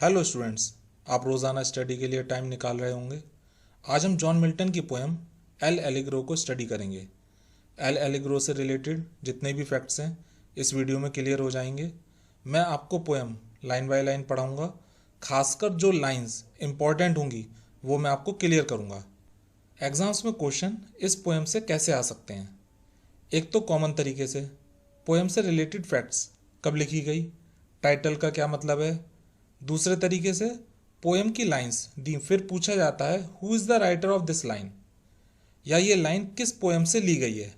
Hello students, आप रोज़ाना study के लिए टाइम निकाल रहे होंगे। आज हम जॉन मिल्टन की पोएम एल एलिग्रो को स्टडी करेंगे। एल एलिग्रो से रिलेटेड जितने भी फैक्ट्स हैं इस वीडियो में क्लियर हो जाएंगे। मैं आपको पोएम लाइन बाय लाइन पढ़ाऊंगा। खासकर जो लाइंस इंपॉर्टेंट होंगी वो मैं आपको क्लियर करूंगा। एग्जाम्स में क्वेश्चन इस पोएम से कैसे आ सकते हैं? एक तो कॉमन तरीके से, पोएम से रिलेटेड फैक्ट्स, कब लिखी गई, टाइटल का क्या मतलब है। दूसरे तरीके से पोएम की लाइंस दी, फिर पूछा जाता है who is the writer of this line, या ये लाइन किस पोएम से ली गई है।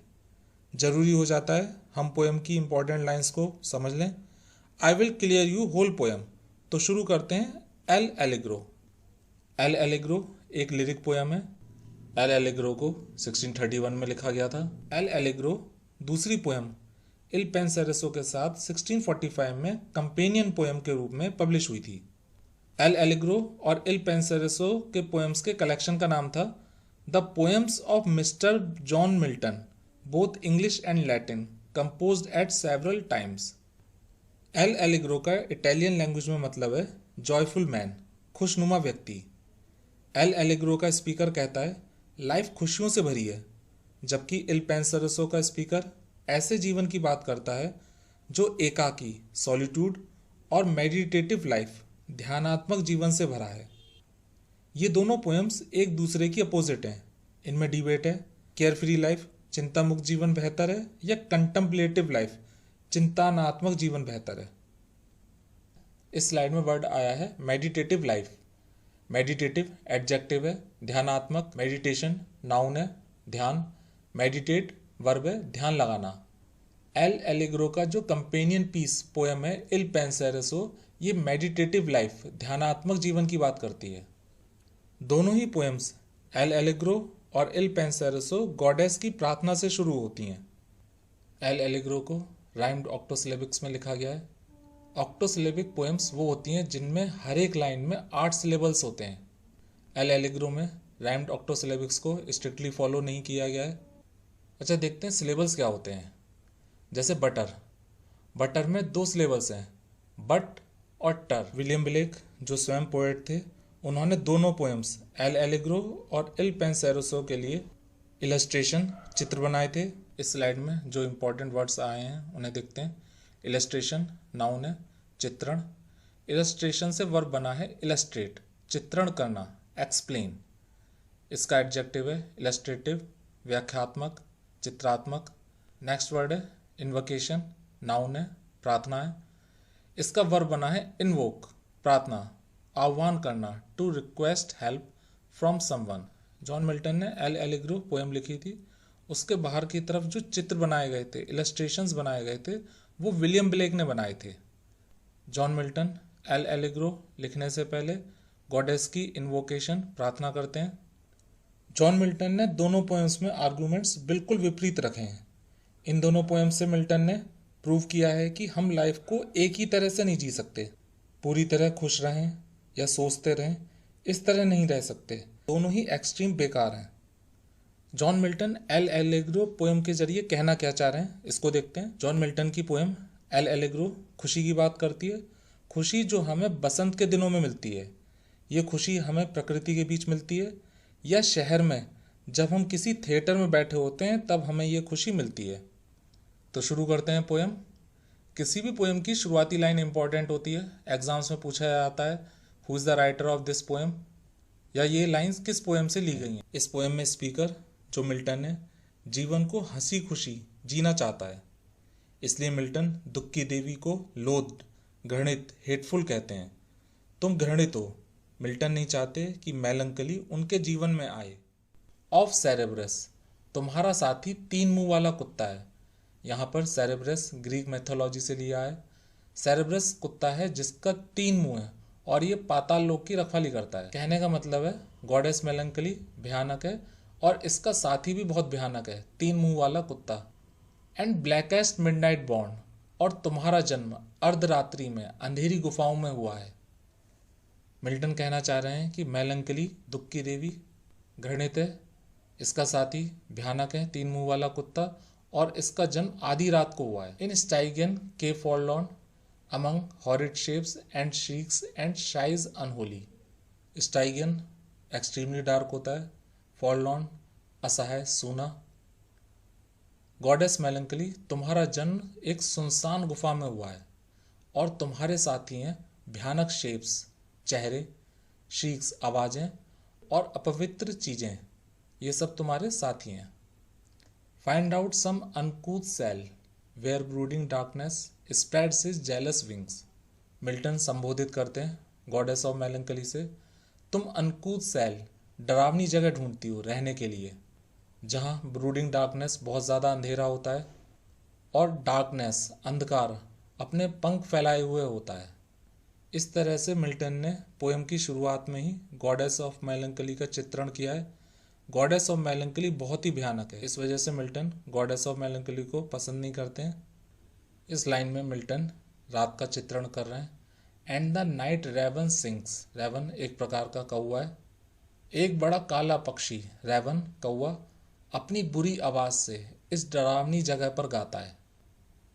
जरूरी हो जाता है हम पोएम की इंपॉर्टेंट लाइंस को समझ लें। I will clear you whole poem. तो शुरू करते हैं एल एलिग्रो। एल एलिग्रो एक लिरिक पोएम है। एल एलिग्रो को 1631 में लिखा गया था। एल एलिग्रो दूसरी पोएम इल पेंसेरेसो के साथ 1645 में कंपेनियन पोएम के रूप में पब्लिश हुई थी। एल एलिग्रो और इल पेंसेरेसो के पोएम्स के कलेक्शन का नाम था the poems of mister John Milton, both English and Latin, composed eight several times. L Allegro का इटालियन लैंग्वेज में मतलब है जॉयफुल मैन, खुशनुमा व्यक्ति। एल एलिग्रो का स्पीकर कहता है लाइफ खुशियों से भरी है, जबकि इल पेंसेरेसो का स्पीकर ऐसे जीवन की बात करता है जो एकाकी, सॉलिट्यूड और मेडिटेटिव लाइफ, ध्यानात्मक जीवन से भरा है। ये दोनों पोएम्स एक दूसरे की अपोजिट हैं। इनमें डिबेट है, केयर फ्री लाइफ, चिंता मुक्त जीवन बेहतर है या कंटम्पलेटिव लाइफ, चिंतनात्मक जीवन बेहतर है। इस स्लाइड में वर्ड आया है मेडिटेटिव लाइफ। मेडिटेटिव एडजेक्टिव है, ध्यानात्मक, मेडिटेशन नाउन है, ध्यान, मेडिटेट वर्ब है, ध्यान लगाना। एल एलिग्रो का जो कंपेनियन पीस पोएम है इल पेंसेरेसो, ये मेडिटेटिव लाइफ, ध्यानात्मक जीवन की बात करती है। दोनों ही पोएम्स एल एलिग्रो और इल पेंसेरेसो गॉडेस की प्रार्थना से शुरू होती हैं। एल एलिग्रो को राइम्ड ऑक्टोसिलेबिक्स में लिखा गया है। ऑक्टोसिलेबिक पोएम्स वो होती हैं जिनमें हर एक लाइन में 8 सिलेबल्स होते हैं। एल एलिग्रो में राइम्ड ऑक्टोसिलेबिक्स को स्ट्रिक्टली फॉलो नहीं किया गया है। अच्छा, देखते हैं सिलेबल्स क्या होते हैं। जैसे बटर, बटर में 2 सिलेबल्स हैं, बट और टर। विलियम ब्लेक जो स्वयं पोएट थे, उन्होंने दोनों पोएम्स एल एलिग्रो और इल पेंसेरेसो के लिए इलस्ट्रेशन, चित्र बनाए थे। इस स्लाइड में जो इंपॉर्टेंट वर्ड्स आए हैं उन्हें देखते हैं। इलस्ट्रेशन नाउन है, चित्रण। इलस्ट्रेशन से वर्ब बना है इलस्ट्रेट, चित्रण करना, एक्सप्लेन। इसका एडजेक्टिव है इलस्ट्रेटिव, व्याख्यात्मक, चित्रात्मक। नेक्स्ट वर्ड है इन्वोकेशन, नाउन है, प्रार्थना है। इसका वर्ब बना है इन्वोक, प्रार्थना, आह्वान करना, to request help from someone. John Milton ने एल एलिग्रो पोएम लिखी थी, उसके बाहर की तरफ जो चित्र बनाए गए थे, इलस्ट्रेशंस बनाए गए थे, वो विलियम ब्लेक ने बनाए थे। जॉन मिल्टन एल एलिग्रो लिखने से पहले गॉडेस की इन्वोकेशन, प्रार्थना करते हैं। जॉन मिल्टन ने दोनों पोएम्स में आर्गुमेंट्स बिल्कुल विपरीत रखे हैं। इन दोनों पोएम्स से मिल्टन ने प्रूव किया है कि हम लाइफ को एक ही तरह से नहीं जी सकते। पूरी तरह खुश रहें या सोचते रहें, इस तरह नहीं रह सकते। दोनों ही एक्सट्रीम बेकार हैं। John Milton L Allegro poem के जरिए कहना क्या चाह रहे हैं, इसको देखते हैं। जॉन मिल्टन की पोएम एल एलिग्रो खुशी की बात करती है। खुशी जो हमें बसंत के दिनों में मिलती है, ये खुशी हमें प्रकृति के बीच मिलती है, या शहर में जब हम किसी थिएटर में बैठे होते हैं तब हमें ये खुशी मिलती है। तो शुरू करते हैं पोएम। किसी भी पोएम की शुरुआती लाइन इंपॉर्टेंट होती है। एग्जाम्स में पूछा जाता है who is the writer of this poem, या ये लाइंस किस पोएम से ली गई हैं। इस पोएम में स्पीकर जो मिल्टन है जीवन को हंसी खुशी जीना चाहता है, इसलिए मिल्टन दुख की देवी को लोथ, घृणित, हेटफुल कहते हैं। तुम घृणित हो। मिल्टन नहीं चाहते कि मेलंकली उनके जीवन में आए। ऑफ सेरेब्रस, तुम्हारा साथी 3 मुंह वाला कुत्ता है। यहाँ पर सेरेब्रस ग्रीक मैथोलॉजी से लिया है। सेरेब्रस कुत्ता है जिसका 3 मुंह है और ये पाताल लोक की रखवाली करता है। कहने का मतलब है गॉडेस मेलंकली भयानक है और इसका साथी भी बहुत भयानक है, 3 मुंह वाला कुत्ता। एंड ब्लैकेस्ट मिडनाइट बॉर्न, और तुम्हारा जन्म अर्धरात्रि में अंधेरी गुफाओं में हुआ है। मिल्टन कहना चाह रहे हैं कि मेलंकली दुख की देवी घृणित है, इसका साथी भयानक है, 3 मुंह वाला कुत्ता, और इसका जन्म आधी रात को हुआ है। इन स्टाइगन के फॉरलॉन among horrid shapes and shrieks and shies unholy. Stygian extremely dark होता है, forlorn असहाय सूना. गॉडेस मेलंकली तुम्हारा जन्म एक सुनसान गुफा में हुआ है और तुम्हारे साथी हैं भयानक शेप्स चेहरे, शीक्स आवाज़ें और अपवित्र चीज़ें, ये सब तुम्हारे साथी हैं. Find out some uncouth cell where brooding darkness spreads his jealous wings. Milton संबोधित करते हैं गॉडेस ऑफ मेलंकली से, तुम अनकूथ सेल डरावनी जगह ढूंढती हो रहने के लिए जहाँ ब्रूडिंग डार्कनेस बहुत ज़्यादा अंधेरा होता है और डार्कनेस अंधकार अपने पंख फैलाए हुए होता है. इस तरह से मिल्टन ने पोएम की शुरुआत में ही गॉडेस ऑफ मेलंकली का चित्रण किया है. गॉडेस ऑफ मेलंकली बहुत ही भयानक है, इस वजह से मिल्टन गॉडेस ऑफ मेलंकली को पसंद नहीं करते हैं. इस लाइन में मिल्टन रात का चित्रण कर रहे हैं. And the night raven sings. Raven एक प्रकार का कौवा है. एक बड़ा काला पक्षी रेवन कौवा अपनी बुरी आवाज़ से इस डरावनी जगह पर गाता है.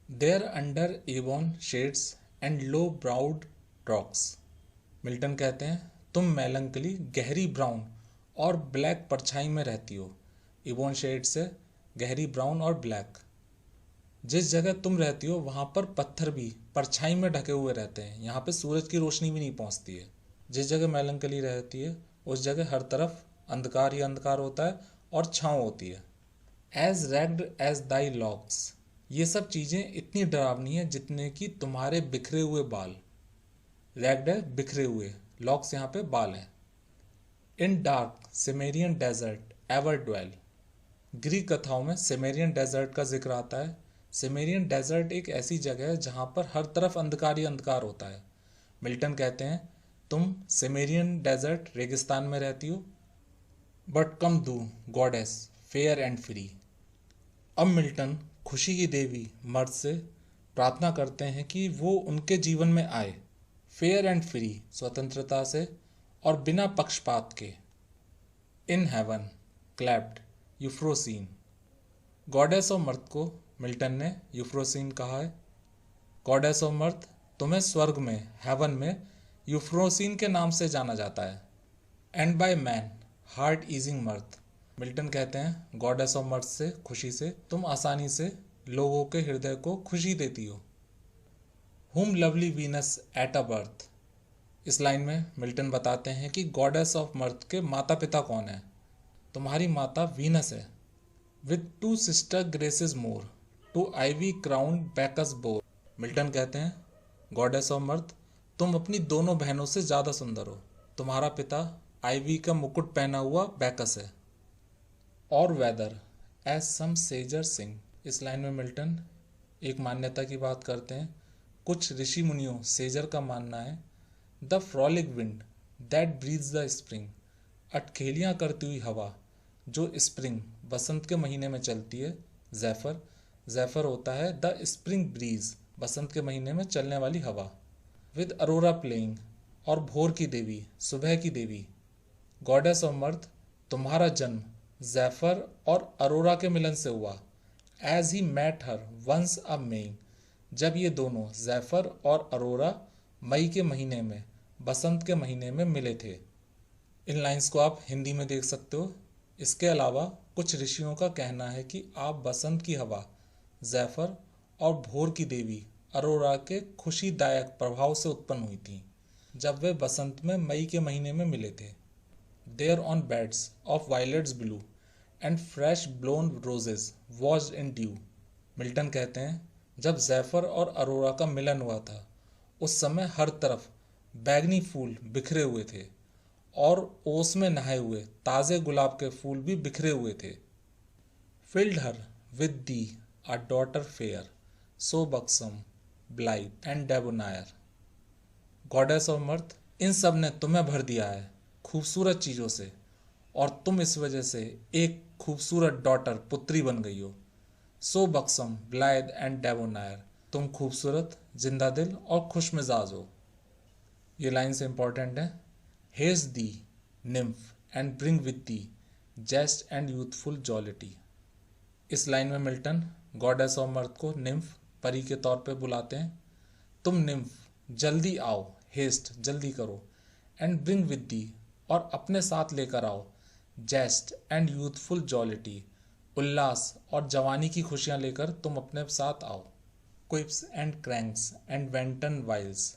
There under ebon shades and low browed rocks. Milton कहते हैं तुम मेलंकली गहरी ब्राउन और ब्लैक परछाई में रहती हो. इवोन शेड से गहरी ब्राउन और ब्लैक. जिस जगह तुम रहती हो वहाँ पर पत्थर भी परछाई में ढके हुए रहते हैं, यहाँ पे सूरज की रोशनी भी नहीं पहुँचती है. जिस जगह मेलंकली रहती है उस जगह हर तरफ अंधकार ही अंधकार होता है और छाँव होती है. एज रैग्ड एज दाई लॉक्स. ये सब चीज़ें इतनी डरावनी है जितने कि तुम्हारे बिखरे हुए बाल. रैग्ड है बिखरे हुए, लॉक्स यहाँ पे बाल हैं. In dark Cimmerian desert ever dwell. Greek कथाओं में सिमेरियन डेजर्ट का जिक्र आता है. सिमेरियन डेजर्ट एक ऐसी जगह है जहाँ पर हर तरफ अंधकार ही अंधकार होता है. मिल्टन कहते हैं तुम सिमेरियन डेजर्ट रेगिस्तान में रहती हो. But come do goddess fair and free. अब मिल्टन खुशी की देवी मर्द से प्रार्थना करते हैं कि वो उनके जीवन में आए फेयर एंड फ्री स्वतंत्रता से और बिना पक्षपात के. In heaven yclept Euphrosyne. Goddess of mirth को मिल्टन ने यूफ्रोसीन कहा है. गॉडेस ऑफ मर्द तुम्हें स्वर्ग में हेवन में यूफ्रोसीन के नाम से जाना जाता है. And by man heart easing मर्द. मिल्टन कहते हैं गॉडेस ऑफ मर्द से खुशी से तुम आसानी से लोगों के हृदय को खुशी देती हो. हुम lovely Venus at a birth. इस लाइन में मिल्टन बताते हैं कि गॉडेस ऑफ मर्द के माता पिता कौन है. तुम्हारी माता वीनस है. With two sister Graces more to ivy crown Bacchus bore. Milton कहते हैं गॉडेस ऑफ मर्द तुम अपनी दोनों बहनों से ज़्यादा सुंदर हो. तुम्हारा पिता आईवी का मुकुट पहना हुआ बैकस है. और वेदर एज सम सेजर सिंग. इस लाइन में मिल्टन एक मान्यता की बात करते हैं. कुछ ऋषि मुनियों सेजर का मानना है the frolic wind that breathes the spring. अटखेलियाँ करती हुई हवा जो स्प्रिंग बसंत के महीने में चलती है. जैफर जैफर होता है द स्प्रिंग ब्रीज बसंत के महीने में चलने वाली हवा. विद अरोरा प्लेइंग और भोर की देवी सुबह की देवी. गॉडेस ऑफ मर्द तुम्हारा जन्म जैफर और अरोरा के मिलन से हुआ. As he met her once a maying. जब ये दोनों जैफर और अरोरा मई के महीने में बसंत के महीने में मिले थे. इन लाइंस को आप हिंदी में देख सकते हो. इसके अलावा कुछ ऋषियों का कहना है कि आप बसंत की हवा जैफर और भोर की देवी अरोरा के खुशीदायक प्रभाव से उत्पन्न हुई थी जब वे बसंत में मई के महीने में मिले थे. There on beds of violets blue and fresh blown roses washed in dew. Milton कहते हैं जब जैफर और अरोरा का मिलन हुआ था उस समय हर तरफ बैगनी फूल बिखरे हुए थे और ओस में नहाए हुए ताज़े गुलाब के फूल भी बिखरे हुए थे. Filled her with thee a daughter fair so buxom blithe and debonair. Goddess of mirth इन सब ने तुम्हें भर दिया है खूबसूरत चीज़ों से और तुम इस वजह से एक खूबसूरत डॉटर पुत्री बन गई हो. सो बक्सम ब्लाइड एंड डेबोनायर. तुम खूबसूरत जिंदा दिल और खुश मिजाज हो. ये लाइन से इंपॉर्टेंट है. Haste thee nymph and bring with thee jest and youthful jollity. इस लाइन में मिल्टन गॉडेस ऑफ मर्द को निम्फ परी के तौर पे बुलाते हैं. तुम निम्फ जल्दी आओ, हेस्ट जल्दी करो, एंड ब्रिंग विद दी और अपने साथ लेकर आओ, जेस्ट एंड यूथफुल जॉलिटी उल्लास और जवानी की खुशियां लेकर तुम अपने साथ आओ, quips and cranks and wanton wiles,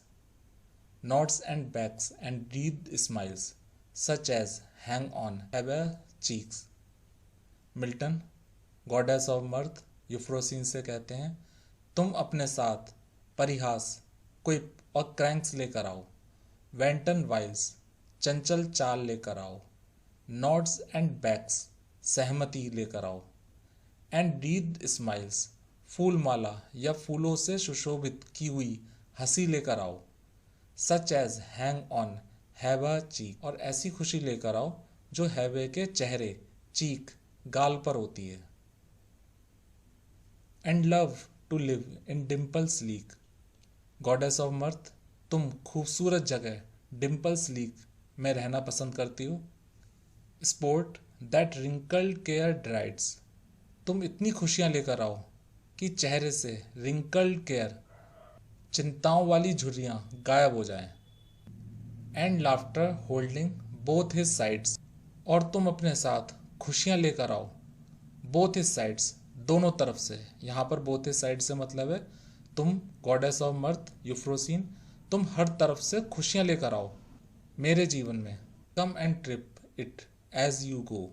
nods and backs and breathed smiles such as hang on have cheeks। Milton goddess of मर्थ Euphrosyne से कहते हैं तुम अपने साथ परिहास, क्विप और क्रैंक्स लेकर आओ, वेंटन वाइल्स चंचल चाल लेकर आओ, नॉड्स एंड बैक्स सहमति लेकर आओ, एंड ब्रीथ स्माइल्स फूलमाला या फूलों से सुशोभित की हुई हंसी लेकर आओ, सच एज हैंग ऑन हैवा चीक और ऐसी खुशी लेकर आओ जो हैवे के चेहरे चीक गाल पर होती है, and love to live in dimples sleek. Goddess of mirth तुम खूबसूरत जगह डिम्पल्स लीक में रहना पसंद करती हो, स्पोर्ट दैट रिंकल्ड केयर ड्राइड्स तुम इतनी खुशियां लेकर आओ कि चेहरे से रिंकल्ड केयर चिंताओं वाली झुर्रियां गायब हो जाएं, and laughter holding both his sides और तुम अपने साथ खुशियां लेकर आओ, बोथ हिज साइड्स दोनों तरफ से। यहाँ पर बोथ हिज साइड से मतलब है तुम गॉडेस ऑफ मर्थ यूफ्रोसिन तुम हर तरफ से खुशियां लेकर आओ मेरे जीवन में, come and trip it as you go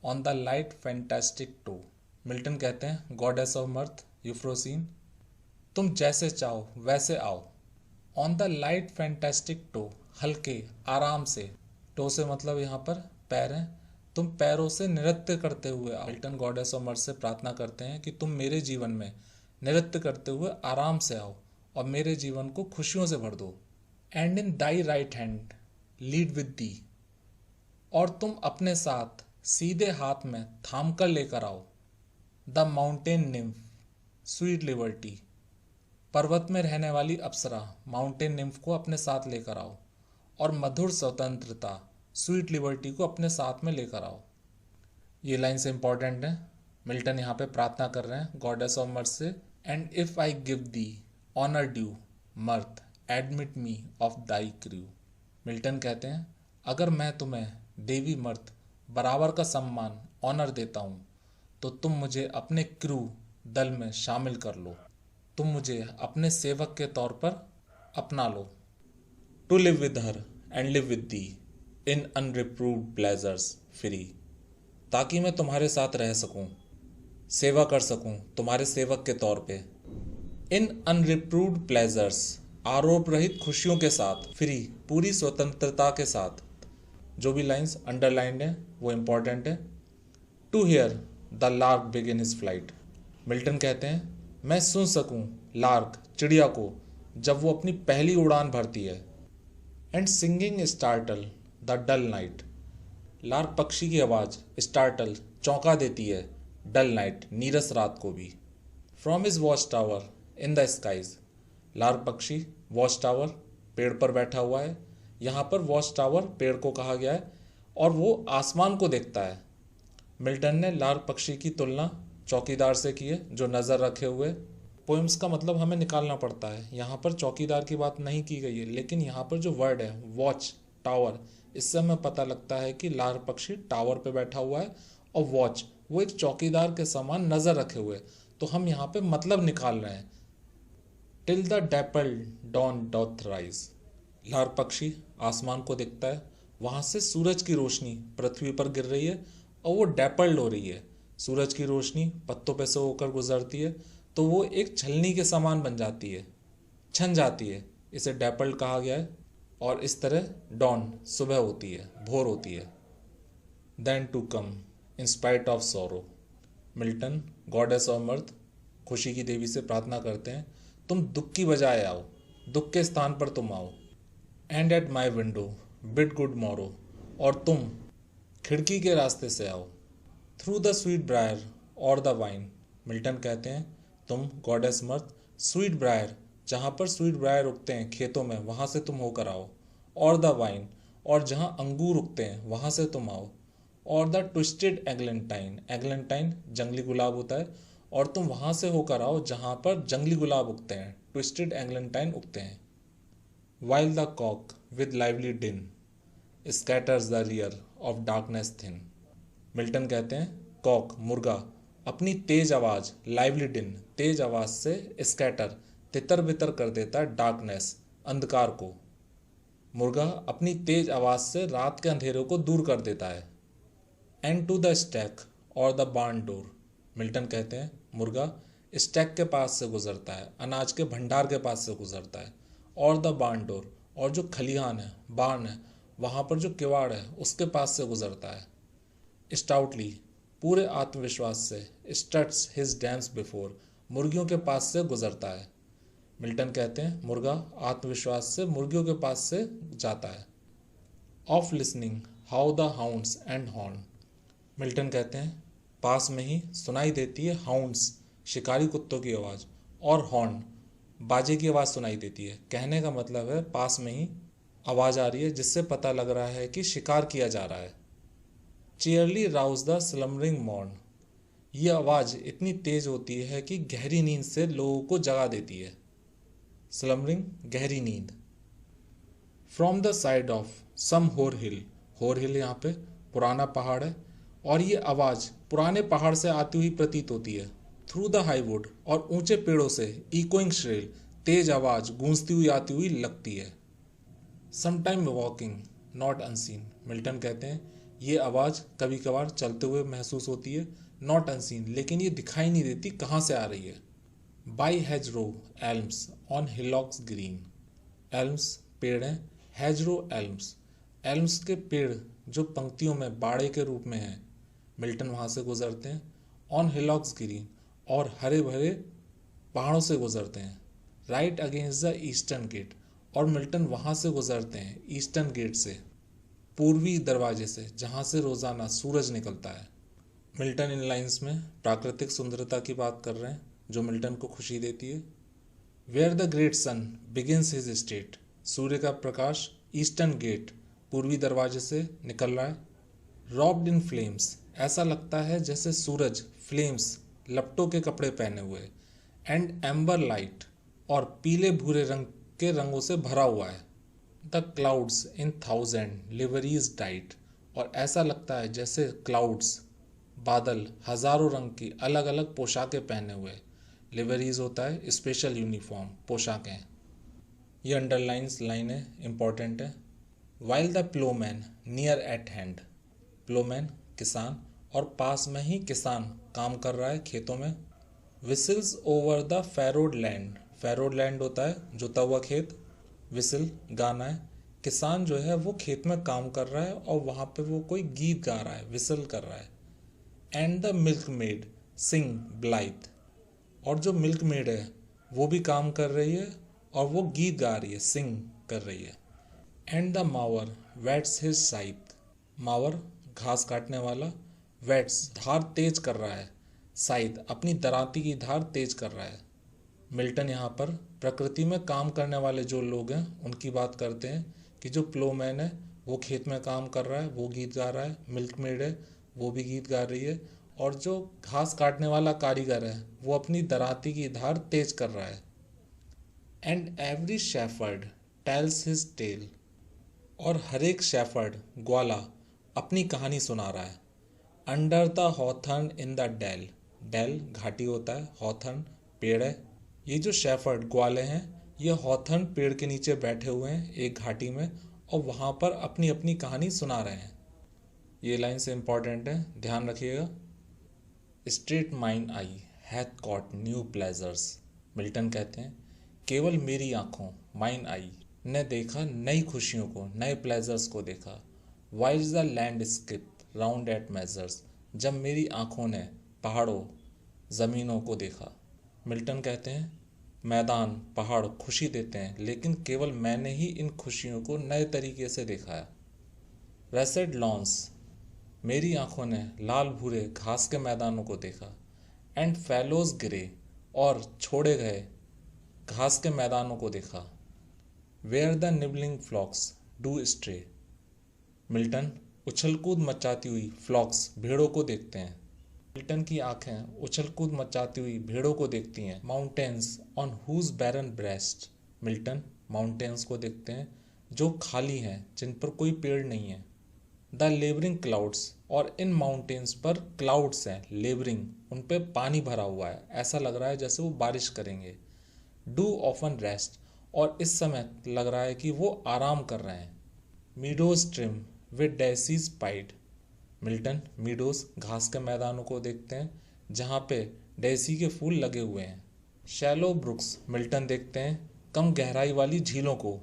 on the light fantastic toe. Milton कहते हैं गॉडेस ऑफ मर्थ यूफ्रोसिन तुम जैसे चाहो वैसे आओ, on the light fantastic toe हल्के आराम से, टो से मतलब यहाँ पर पैर हैं, तुम पैरों से नृत्य करते हुए आओ। मिल्टन गॉडेस ऑफ मर्थ से प्रार्थना करते हैं कि तुम मेरे जीवन में नृत्य करते हुए आराम से आओ और मेरे जीवन को खुशियों से भर दो, and in Dai right hand lead with the और तुम अपने साथ सीधे हाथ में थाम कर लेकर आओ, the mountain nymph sweet liberty पर्वत में रहने वाली अप्सरा माउंटेन निम्फ को अपने साथ लेकर आओ और मधुर स्वतंत्रता स्वीट लिबर्टी को अपने साथ में लेकर आओ। ये लाइन से इंपॉर्टेंट है। मिल्टन यहाँ पे प्रार्थना कर रहे हैं गॉडेस ऑफ मर्थ से, and if I give thee honour due mirth admit me of thy crew. Milton कहते हैं अगर मैं तुम्हें देवी मर्थ बराबर का सम्मान ऑनर देता हूँ तो तुम मुझे अपने क्रू दल में शामिल कर लो, तुम मुझे अपने सेवक के तौर पर अपना लो। To live with her and live with thee in unreproved pleasures free ताकि मैं तुम्हारे साथ रह सकूं, सेवा कर सकूं तुम्हारे सेवक के तौर पे, इन अनरिप्रूव्ड प्लेजर्स आरोप रहित खुशियों के साथ, फ्री पूरी स्वतंत्रता के साथ। जो भी लाइंस अंडरलाइंड है वो इम्पॉर्टेंट है। To hear the lark begin his flight. Milton कहते हैं मैं सुन सकूं लार्क चिड़िया को जब वो अपनी पहली उड़ान भरती है, and singing startle the dull night lark पक्षी की आवाज़ स्टार्टल चौंका देती है डल नाइट नीरस रात को भी। From his watch tower in the skies lark पक्षी वॉच टावर पेड़ पर बैठा हुआ है, यहाँ पर वॉच टावर पेड़ को कहा गया है और वो आसमान को देखता है। मिल्टन ने लार्क पक्षी की तुलना चौकीदार से की है जो नज़र रखे हुए। पोएम्स का मतलब हमें निकालना पड़ता है, यहाँ पर चौकीदार की बात नहीं की गई है, लेकिन यहाँ पर जो वर्ड है वॉच टावर इससे हमें पता लगता है कि लार्क पक्षी टावर पे बैठा हुआ है और वॉच वो एक चौकीदार के समान नज़र रखे हुए। तो हम यहाँ पे मतलब निकाल रहे हैं। Till the dapple dawn doth rise lark पक्षी आसमान को देखता है, वहाँ से सूरज की रोशनी पृथ्वी पर गिर रही है और वो डैपल्ड हो रही है। सूरज की रोशनी पत्तों पे से होकर गुजरती है तो वो एक छलनी के समान बन जाती है, छन जाती है, इसे डैपल्ड कहा गया है। और इस तरह डॉन सुबह होती है, भोर होती है। Then to come in spite of sorrow Milton goddess of mirth खुशी की देवी से प्रार्थना करते हैं तुम दुख की बजाय आओ, दुख के स्थान पर तुम आओ। And at my window bid good Morrow और तुम खिड़की के रास्ते से आओ। थ्रू द स्वीट ब्रायर और द वाइन मिल्टन कहते हैं तुम गॉडेस मर्थ स्वीट ब्रायर जहाँ पर स्वीट ब्रायर उगते हैं खेतों में वहाँ से तुम होकर आओ, और द वाइन और जहाँ अंगूर उगते हैं वहाँ से तुम आओ, और द ट्विस्टेड एग्लेंटाइन एग्लेंटाइन जंगली गुलाब होता है और तुम वहाँ से होकर आओ जहाँ पर जंगली गुलाब उगते हैं, ट्विस्टेड एग्लेंटाइन उगते हैं। While the cock with lively din scatters the rear of darkness thin. Milton कहते हैं कॉक मुर्गा अपनी तेज आवाज़, लाइवली डिन तेज आवाज़ से, स्कैटर तितर बितर कर देता है, डार्कनेस अंधकार को। मुर्गा अपनी तेज आवाज़ से रात के अंधेरों को दूर कर देता है। एंड टू द स्टैक और द बार्न डोर। मिल्टन कहते हैं मुर्गा स्टैक के पास से गुजरता है, अनाज के भंडार के पास से गुजरता है, और द बार्न डोर और जो खलिहान है, बार्न है, वहाँ पर जो किवाड़ है उसके पास से गुजरता है। स्टाउटली पूरे आत्मविश्वास से, स्टट्स हिज डैम्स बिफोर मुर्गियों के पास से गुजरता है। मिल्टन कहते हैं मुर्गा आत्मविश्वास से मुर्गियों के पास से जाता है। Of listening how the hounds and horn. Milton कहते हैं पास में ही सुनाई देती है हाउंड्स शिकारी कुत्तों की आवाज़, और हॉर्न बाजे की आवाज़ सुनाई देती है। कहने का मतलब है पास में ही आवाज़ आ रही है जिससे पता लग रहा है कि शिकार किया जा रहा है। चेयरली राउज द स्लम्बरिंग मॉर्न। यह आवाज़ इतनी तेज़ होती है कि गहरी नींद से लोगों को जगा देती है। स्लम्बरिंग गहरी नींद। From the side of some होर हिल, होर हिल यहाँ पे पुराना पहाड़ है, और ये आवाज़ पुराने पहाड़ से आती हुई प्रतीत होती है। थ्रू द हाईवुड और ऊंचे पेड़ों से इकोइंग श्रेल तेज आवाज़ गूंजती हुई आती हुई लगती है। Sometime walking not unseen. Milton कहते हैं ये आवाज़ कभी कभार चलते हुए महसूस होती है, नॉट अनसीन लेकिन ये दिखाई नहीं देती कहाँ से आ रही है। By hedgerow elms on hillocks green. Elms पेड़ हैं, हैजरो एल्म्स, एल्म्स के पेड़ जो पंक्तियों में बाड़े के रूप में हैं। मिल्टन वहाँ से गुजरते हैं। ऑन हिलॉक्स ग्रीन और हरे भरे पहाड़ों से गुजरते हैं। Right against the eastern gate और मिल्टन वहाँ से गुजरते हैं ईस्टर्न गेट से, पूर्वी दरवाजे से जहाँ से रोज़ाना सूरज निकलता है। मिल्टन इन लाइंस में प्राकृतिक सुंदरता की बात कर रहे हैं जो मिल्टन को खुशी देती है। Where the great sun begins his state. सूर्य का प्रकाश ईस्टर्न गेट पूर्वी दरवाजे से निकल रहा है। रॉब्ड इन फ्लेम्स, ऐसा लगता है जैसे सूरज फ्लेम्स लपटों के कपड़े पहने हुए। एंड एम्बर लाइट और पीले भूरे रंग के रंगों से भरा हुआ है। The clouds in thousand liveries dight, और ऐसा लगता है जैसे क्लाउड्स बादल हजारों रंग की अलग अलग पोशाकें पहने हुए। लिवरीज होता है स्पेशल यूनिफॉर्म, पोशाकें। ये अंडरलाइंस लाइन है, इंपॉर्टेंट है। While the Plowman near eight hand. Plowman किसान, और पास में ही किसान काम कर रहा है खेतों में। विसिल्स ओवर द फैरोड लैंड। फैरोड लैंड होता है जोता हुआ खेत। विसिल गाना है। किसान जो है वो खेत में काम कर रहा है और वहाँ पे वो कोई गीत गा रहा है, विसल कर रहा है। And the milkmaid sing blithe, और जो मिल्क मेड है वो भी काम कर रही है और वो गीत गा रही है, सिंग कर रही है। And the mower whets his scythe. Mower घास काटने वाला, वेट्स धार तेज कर रहा है, साइथ अपनी दराती की धार तेज कर रहा है। मिल्टन यहाँ पर प्रकृति में काम करने वाले जो लोग हैं उनकी बात करते हैं कि जो प्लोमैन है वो खेत में काम कर रहा है, वो गीत गा रहा है। मिल्क मेड है वो भी गीत गा रही है, और जो घास काटने वाला कारीगर है वो अपनी दराती की धार तेज कर रहा है। And every shepherd tells his tale, और हर एक शेफर्ड ग्वाला अपनी कहानी सुना रहा है। Under the hawthorn in the dale, dale घाटी होता है, हॉथर्न पेड़ है। ये जो शेफर्ड ग्वाले हैं ये हॉथर्न पेड़ के नीचे बैठे हुए हैं एक घाटी में, और वहाँ पर अपनी अपनी कहानी सुना रहे हैं। ये लाइन से इम्पॉर्टेंट है, ध्यान रखिएगा। Straight mine eye hath caught new pleasures. Milton कहते हैं केवल मेरी आँखों, माइन आई ने देखा नई खुशियों को, नए प्लेजर्स को देखा। Wise the landscape round it measures, जब मेरी आँखों ने पहाड़ों ज़मीनों को देखा। मिल्टन कहते हैं मैदान पहाड़ खुशी देते हैं लेकिन केवल मैंने ही इन खुशियों को नए तरीके से देखा है। रेसेड लॉन्स, मेरी आंखों ने लाल भूरे घास के मैदानों को देखा। एंड फैलोज ग्रे, और छोड़े गए घास के मैदानों को देखा। Where the nibbling flocks do stray. Milton उछल कूद मचाती हुई फ्लॉक्स भेड़ों को देखते हैं। मिल्टन की आंखें उछल कूद मचाती हुई भेड़ों को देखती हैं। Mountains on whose barren breast, Milton mountains को देखते हैं जो खाली हैं, जिन पर कोई पेड़ नहीं है। द लेबरिंग क्लाउड्स, और इन माउंटेन्स पर क्लाउड्स हैं, लेबरिंग, उन पे पानी भरा हुआ है, ऐसा लग रहा है जैसे वो बारिश करेंगे। डू ऑफन रेस्ट, और इस समय लग रहा है कि वो आराम कर रहे हैं। Meadows trim with daisies pied, Milton meadows घास के मैदानों को देखते हैं जहाँ पे डेसी के फूल लगे हुए हैं। शैलो ब्रुक्स, मिल्टन देखते हैं कम गहराई वाली झीलों को।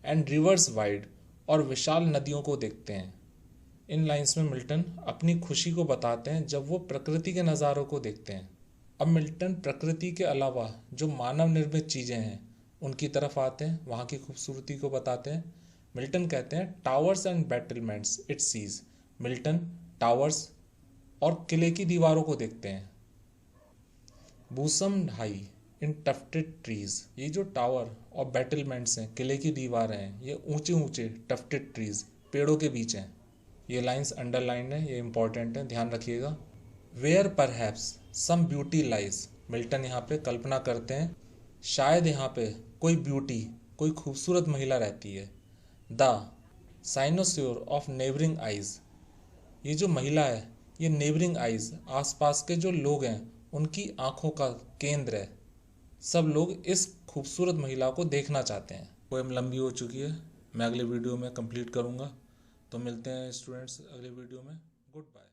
एंड रिवर्स वाइड, और विशाल नदियों को देखते हैं। इन लाइंस में मिल्टन अपनी खुशी को बताते हैं जब वो प्रकृति के नज़ारों को देखते हैं। अब मिल्टन प्रकृति के अलावा जो मानव निर्मित चीज़ें हैं उनकी तरफ आते हैं, वहाँ की खूबसूरती को बताते हैं। मिल्टन कहते हैं towers and battlements it sees, Milton towers और किले की दीवारों को देखते हैं। Bosom high in tufted trees, ये जो टावर और बैटलमेंट्स हैं, किले की दीवारें हैं, ये ऊंचे ऊंचे टफ्टेड ट्रीज, पेड़ों के बीच हैं। ये लाइंस अंडरलाइन है, ये इंपॉर्टेंट है, ध्यान रखिएगा। Where perhaps some beauty lies, Milton यहाँ पे कल्पना करते हैं शायद यहाँ पे कोई ब्यूटी, कोई खूबसूरत महिला रहती है। द साइनोस्योर ऑफ नेबरिंग आइज, ये जो महिला है ये नेबरिंग आइज, आसपास के जो लोग हैं उनकी आंखों का केंद्र है। सब लोग इस खूबसूरत महिला को देखना चाहते हैं। पोएम लंबी हो चुकी है, मैं अगले वीडियो में कंप्लीट करूँगा। तो मिलते हैं स्टूडेंट्स अगले वीडियो में। Good bye.